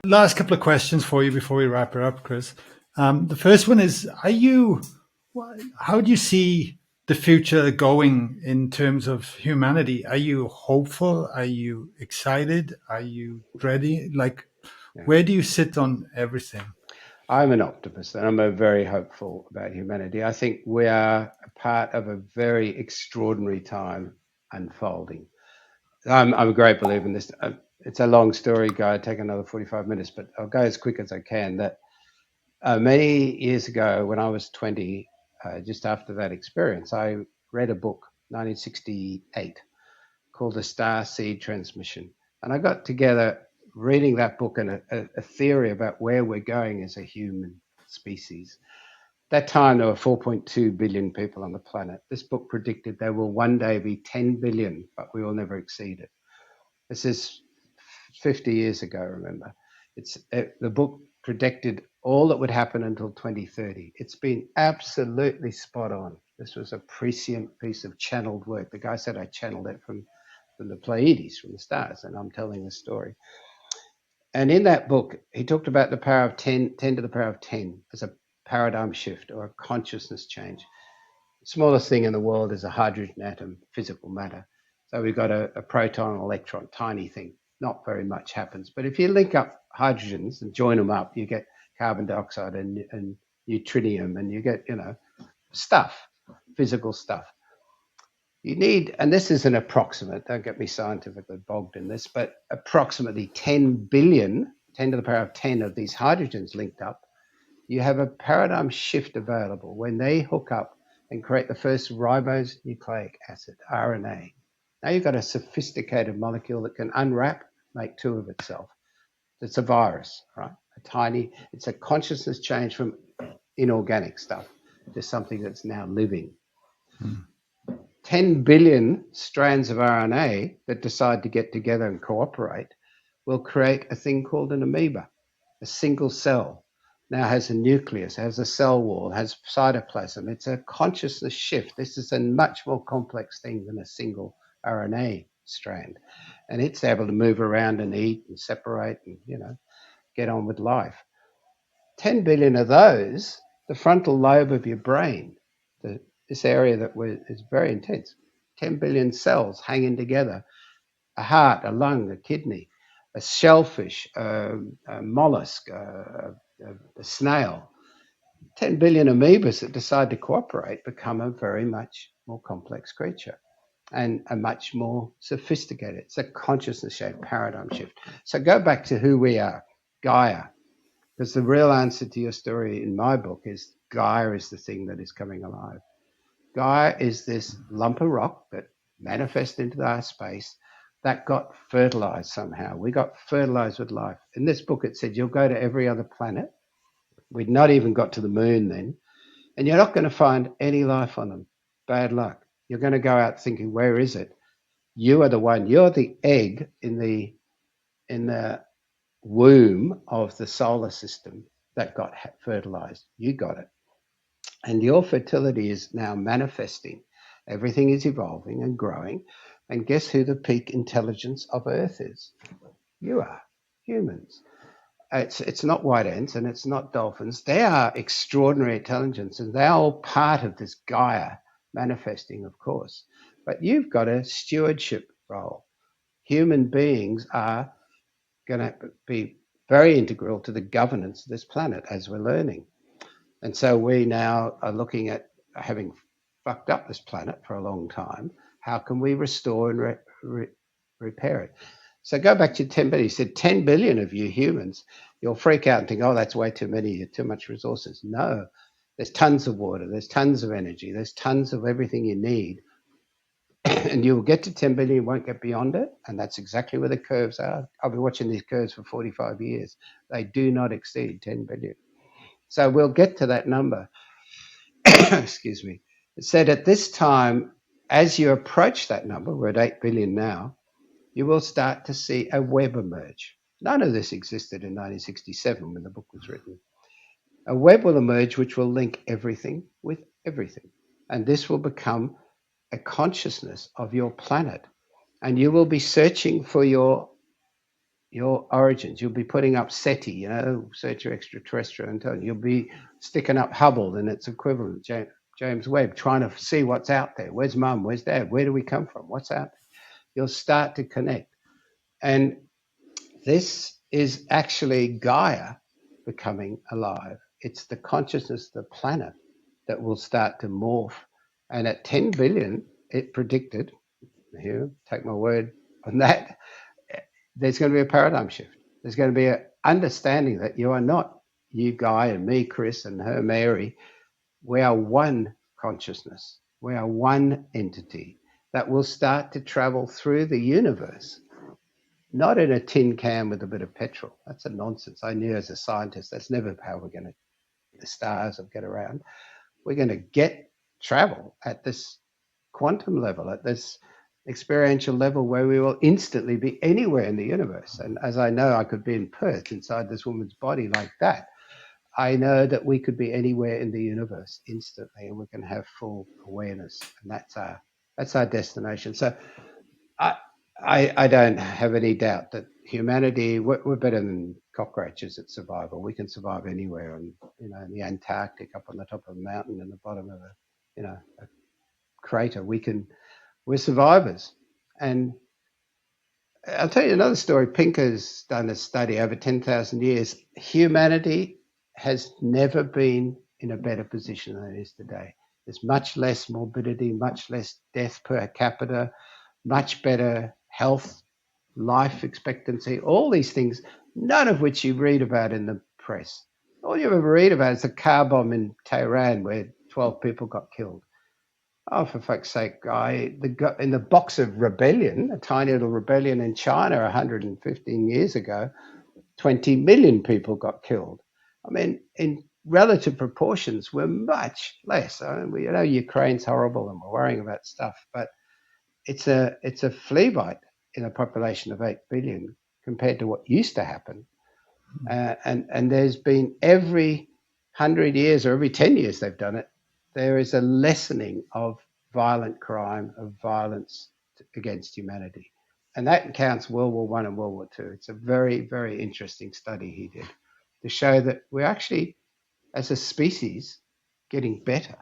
Last couple of questions for you before we wrap it up, Chris. The first one is: How do you see the future going in terms of humanity? Are you hopeful? Are you excited? Are you dreading? Like, Yeah. where do you sit on everything? I'm an optimist and I'm a very hopeful about humanity. I think we are a part of a very extraordinary time unfolding. I'm a great believer in this. It's a long story, guy. It'd take another 45 minutes, but I'll go as quick as I can. That many years ago, when I was 20, just after that experience, I read a book, 1968, called The Starseed Transmission. And I got together reading that book and a theory about where we're going as a human species. That time, there were 4.2 billion people on the planet. This book predicted there will one day be 10 billion, but we will never exceed it. This is 50 years ago, remember. The book predicted all that would happen until 2030. It's been absolutely spot on. This was a prescient piece of channeled work. The guy said I channeled it from the Pleiades, from the stars, and I'm telling the story. And in that book, he talked about the power of 10, 10 to the power of 10 as a paradigm shift or a consciousness change. The smallest thing in the world is a hydrogen atom, physical matter. So we've got a proton, an electron, tiny thing. Not very much happens. But if you link up hydrogens and join them up, you get carbon dioxide and neutrinium, and you get, stuff, physical stuff. You need, and this is an approximate, don't get me scientifically bogged in this, but approximately 10 billion, 10 to the power of 10 of these hydrogens linked up, you have a paradigm shift available when they hook up and create the first ribonucleic acid, RNA. Now you've got a sophisticated molecule that can unwrap, make two of itself. It's a virus, right? It's a consciousness change from inorganic stuff to something that's now living. Hmm. 10 billion strands of RNA that decide to get together and cooperate will create a thing called an amoeba. A single cell now has a nucleus, has a cell wall, has cytoplasm. It's a consciousness shift. This is a much more complex thing than a single RNA strand. And it's able to move around and eat and separate and, get on with life. 10 billion of those, the frontal lobe of your brain, this area is very intense. 10 billion cells hanging together, a heart, a lung, a kidney, a shellfish, a mollusk, a snail. 10 billion amoebas that decide to cooperate become a very much more complex creature and a much more sophisticated. It's a consciousness shift, paradigm shift. So go back to who we are, Gaia. Because the real answer to your story in my book is Gaia is the thing that is coming alive. Gaia is this lump of rock that manifests into our space that got fertilized somehow. We got fertilized with life. In this book, it said you'll go to every other planet. We'd not even got to the moon then, and you're not going to find any life on them. Bad luck. You're going to go out thinking, where is it? You are the one. You're the egg in the womb of the solar system that got fertilized. You got it. And your fertility is now manifesting. Everything is evolving and growing. And guess who the peak intelligence of Earth is? You are, humans. It's not white ants and it's not dolphins. They are extraordinary intelligence and they're all part of this Gaia manifesting, of course. But you've got a stewardship role. Human beings are going to be very integral to the governance of this planet as we're learning. And so we now are looking at, having fucked up this planet for a long time, how can we restore and repair it? So go back to 10 billion. You said 10 billion of you humans, you'll freak out and think, oh, that's way too many, you're too much resources. No, there's tons of water, there's tons of energy, there's tons of everything you need. And you'll get to 10 billion, you won't get beyond it. And that's exactly where the curves are. I've been watching these curves for 45 years. They do not exceed 10 billion. So we'll get to that number. Excuse me. It said at this time, as you approach that number, we're at 8 billion now, you will start to see a web emerge. None of this existed in 1967 when the book was written. A web will emerge which will link everything with everything. And this will become a consciousness of your planet. And you will be searching for your your origins. You'll be putting up SETI, search your extraterrestrial intelligence. You'll be sticking up Hubble and its equivalent, James Webb, trying to see what's out there. Where's mum? Where's dad? Where do we come from? What's out there? You'll start to connect. And this is actually Gaia becoming alive. It's the consciousness of the planet that will start to morph. And at 10 billion, it predicted, here, take my word on that, there's going to be a paradigm shift. There's going to be an understanding that you are not you, Guy, and me, Chris, and her, Mary. We are one consciousness. We are one entity that will start to travel through the universe, not in a tin can with a bit of petrol. That's a nonsense. I knew as a scientist that's never how we're going to the stars or get around. We're going to get travel at this quantum level, at this experiential level where we will instantly be anywhere in the universe. And as I know, I could be in Perth inside this woman's body like that. I know that we could be anywhere in the universe instantly, and we can have full awareness, and that's our destination. So I don't have any doubt that humanity, we're better than cockroaches at survival. We can survive anywhere, and in the Antarctic, up on the top of a mountain, in the bottom of a crater. We're survivors. And I'll tell you another story. Pinker's done a study over 10,000 years. Humanity has never been in a better position than it is today. There's much less morbidity, much less death per capita, much better health, life expectancy, all these things, none of which you read about in the press. All you ever read about is the car bomb in Tehran where 12 people got killed. Oh, for fuck's sake, Guy, in the Boxer Rebellion, a tiny little rebellion in China 115 years ago, 20 million people got killed. I mean, in relative proportions, we're much less. I mean, we Ukraine's horrible and we're worrying about stuff, but it's a flea bite in a population of 8 billion compared to what used to happen. And there's been every 100 years or every 10 years they've done it, there is a lessening of violent crime, of violence against humanity. And that counts World War One and World War Two. It's a very, very interesting study he did to show that we're actually, as a species, getting better.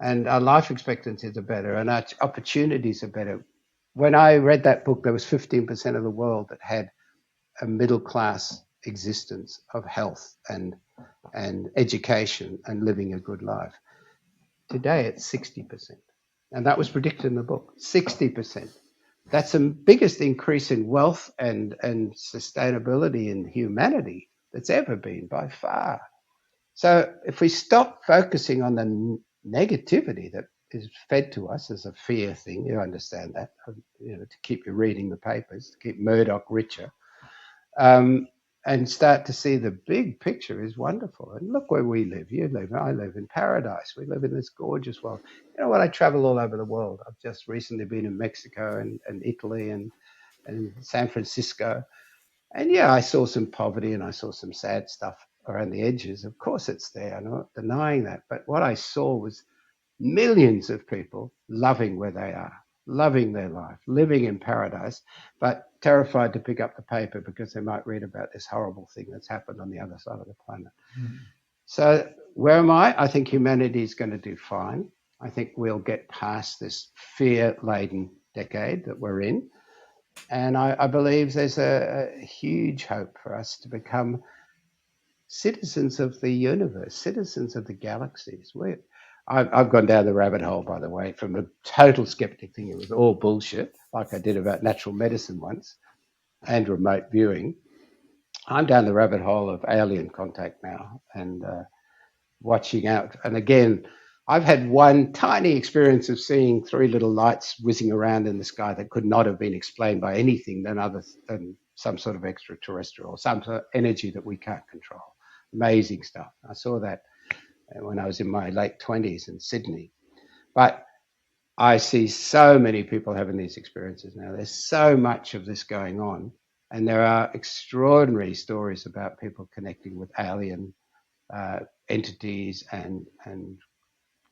And our life expectancies are better and our opportunities are better. When I read that book, there was 15% of the world that had a middle class existence of health and education and living a good life. Today it's 60%. And that was predicted in the book, 60%. That's the biggest increase in wealth and sustainability in humanity that's ever been by far. So if we stop focusing on the negativity that is fed to us as a fear thing, you understand that, to keep you reading the papers, to keep Murdoch richer, and start to see the big picture is wonderful. And look where we live. You live, I live in paradise. We live in this gorgeous world. You know what? I travel all over the world. I've just recently been in Mexico and Italy and San Francisco. And yeah, I saw some poverty and I saw some sad stuff around the edges. Of course it's there. I'm not denying that. But what I saw was millions of people loving where they are, loving their life, living in paradise, but terrified to pick up the paper because they might read about this horrible thing that's happened on the other side of the planet. Mm-hmm. So where am I? I think humanity is going to do fine. I think we'll get past this fear-laden decade that we're in. And I believe there's a huge hope for us to become citizens of the universe, citizens of the galaxies. I've gone down the rabbit hole, by the way, from a total skeptic thing. It was all bullshit, like I did about natural medicine once and remote viewing. I'm down the rabbit hole of alien contact now and watching out. And again, I've had one tiny experience of seeing three little lights whizzing around in the sky that could not have been explained by anything than some sort of extraterrestrial or some sort of energy that we can't control. Amazing stuff. I saw that when I was in my late 20s in Sydney. But I see so many people having these experiences now. There's so much of this going on. And there are extraordinary stories about people connecting with alien entities and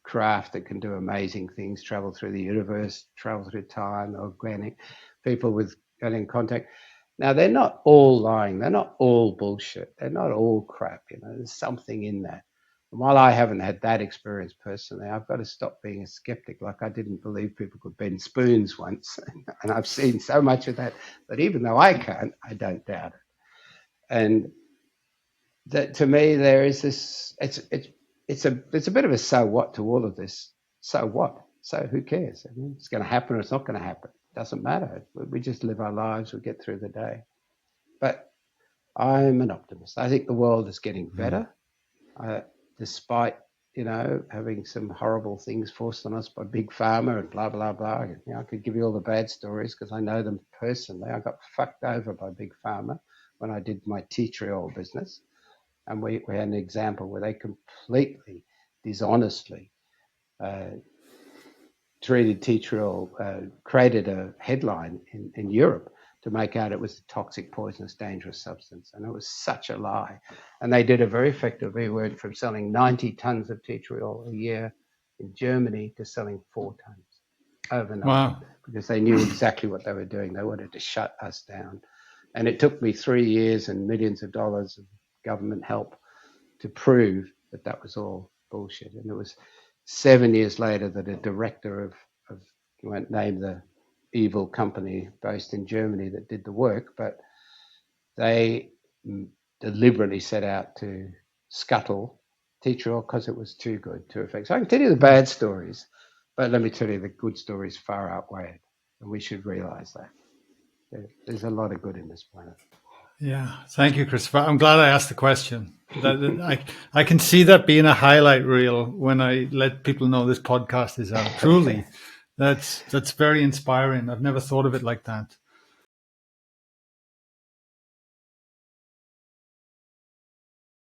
craft that can do amazing things, travel through the universe, travel through time, organic, people with alien contact. Now, they're not all lying. They're not all bullshit. They're not all crap. There's something in that. And while I haven't had that experience personally, I've got to stop being a skeptic. Like I didn't believe people could bend spoons once. And I've seen so much of that. But even though I can't, I don't doubt it. And that to me, there is this, it's a bit of a so what to all of this. So what? So who cares? I mean, it's going to happen or it's not going to happen. It doesn't matter. We just live our lives. We get through the day. But I'm an optimist. I think the world is getting better, despite having some horrible things forced on us by big pharma and blah blah blah. I could give you all the bad stories because I know them personally. I got fucked over by big pharma when I did my tea tree oil business, and we had an example where they completely dishonestly treated tea tree oil, created a headline in Europe to make out it was a toxic, poisonous, dangerous substance. And it was such a lie. And they did it very effectively. We went from selling 90 tons of tea tree oil a year in Germany to selling 4 tons overnight. Wow. Because they knew exactly what they were doing. They wanted to shut us down. And it took me 3 years and millions of dollars of government help to prove that that was all bullshit. And it was 7 years later that a director of you won't name the evil company based in Germany that did the work, but they deliberately set out to scuttle tea tree oil because it was too good, too effective. So I can tell you the bad stories, but let me tell you the good stories far outweigh it, and we should realize that. There's a lot of good in this planet. Yeah, thank you, Christopher. I'm glad I asked the question. I can see that being a highlight reel when I let people know this podcast is out. Truly, that's very inspiring. I've never thought of it like that.